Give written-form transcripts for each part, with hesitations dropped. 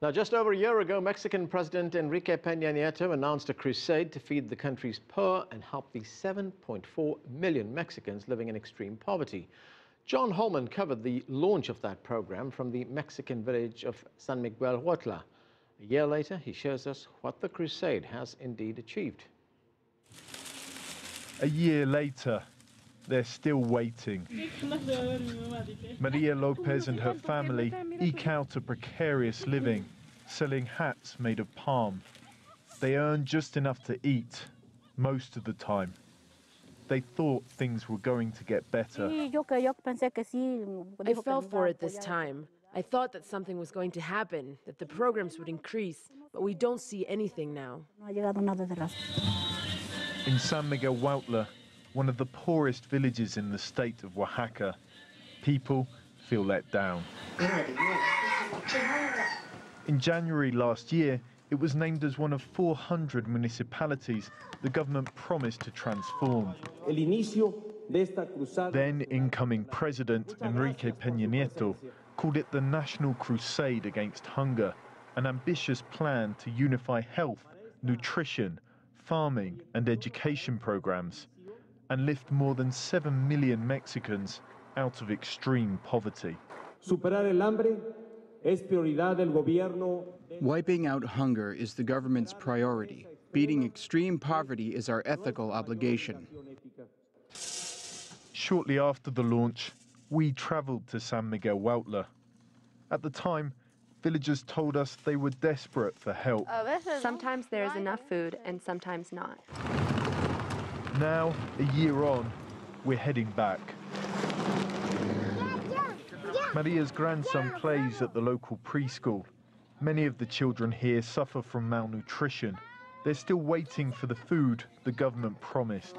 Now, just over a year ago, Mexican President Enrique Pena Nieto announced a crusade to feed the country's poor and help the 7.4 million Mexicans living in extreme poverty. John Holman covered the launch of that program from the Mexican village of San Miguel Huautla. A year later, he shows us what the crusade has indeed achieved. A year later, they're still waiting. Maria Lopez and her family eke out a precarious living, selling hats made of palm. They earn just enough to eat, most of the time. They thought things were going to get better. I fell for it this time. I thought that something was going to happen, that the programs would increase, but we don't see anything now. In San Miguel Huautla, one of the poorest villages in the state of Oaxaca, people feel let down. In January last year, it was named as one of 400 municipalities the government promised to transform. Then incoming President Enrique Pena Nieto called it the National Crusade Against Hunger, an ambitious plan to unify health, nutrition, farming and education programs, and lift more than 7 million Mexicans out of extreme poverty. Wiping out hunger is the government's priority. Beating extreme poverty is our ethical obligation. Shortly after the launch, we traveled to San Miguel Huautla. At the time, villagers told us they were desperate for help. Sometimes there's enough food and sometimes not. Now, a year on, we're heading back. Maria's grandson plays at the local preschool. Many of the children here suffer from malnutrition. They're still waiting for the food the government promised.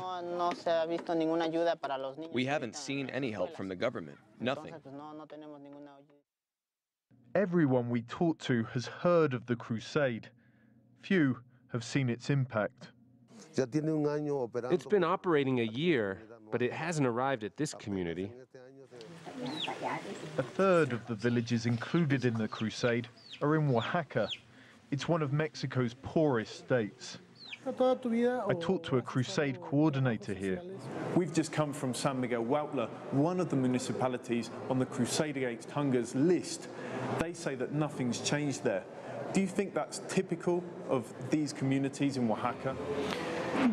We haven't seen any help from the government. Nothing. Everyone we talk to has heard of the crusade. Few have seen its impact. It's been operating a year, but it hasn't arrived at this community. A third of the villages included in the crusade are in Oaxaca. It's one of Mexico's poorest states. I talked to a crusade coordinator here. We've just come from San Miguel Huautla, one of the municipalities on the Crusade Against Hunger's list. They say that nothing's changed there. Do you think that's typical of these communities in Oaxaca? I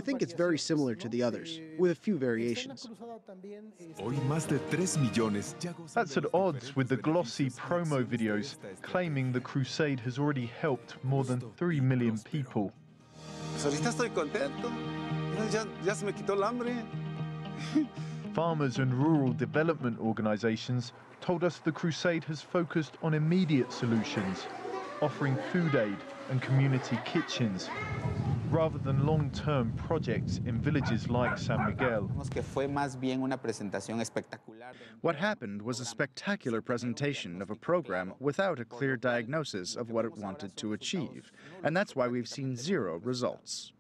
think it's very similar to the others, with a few variations. That's at odds with the glossy promo videos claiming the crusade has already helped more than 3 million people. Farmers and rural development organizations told us the crusade has focused on immediate solutions, offering food aid and community kitchens, rather than long-term projects in villages like San Miguel. What happened was a spectacular presentation of a program without a clear diagnosis of what it wanted to achieve, and that's why we've seen zero results.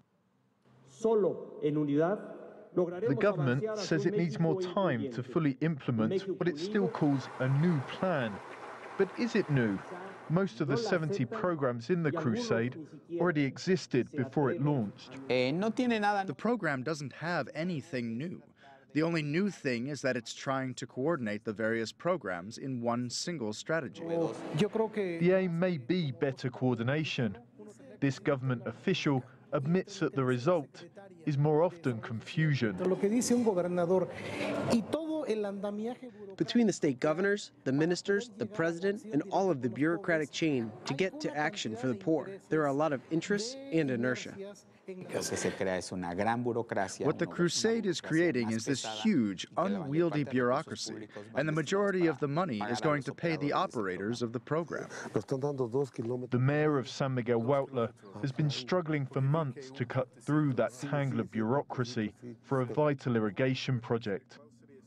The government says it needs more time to fully implement what it still calls a new plan. But is it new? Most of the 70 programs in the crusade already existed before it launched. The program doesn't have anything new. The only new thing is that it's trying to coordinate the various programs in one single strategy. The aim may be better coordination. This government official admits that the result is more often confusion. Between the state governors, the ministers, the president, and all of the bureaucratic chain to get to action for the poor, there are a lot of interests and inertia. What the crusade is creating is this huge, unwieldy bureaucracy, and the majority of the money is going to pay the operators of the program. The mayor of San Miguel Huautla has been struggling for months to cut through that tangle of bureaucracy for a vital irrigation project.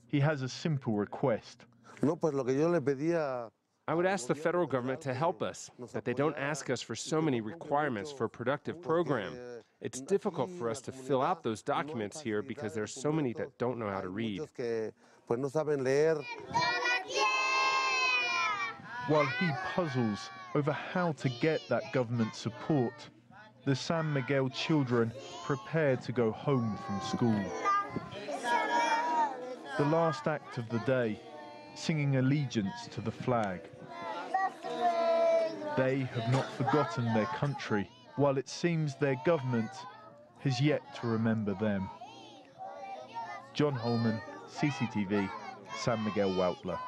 He has a simple request. I would ask the federal government to help us, that they don't ask us for so many requirements for a productive program. It's difficult for us to fill out those documents here because there are so many that don't know how to read. While he puzzles over how to get that government support, the San Miguel children prepare to go home from school. The last act of the day, singing allegiance to the flag. They have not forgotten their country, while it seems their government has yet to remember them. John Holman, CCTV, San Miguel Huautla.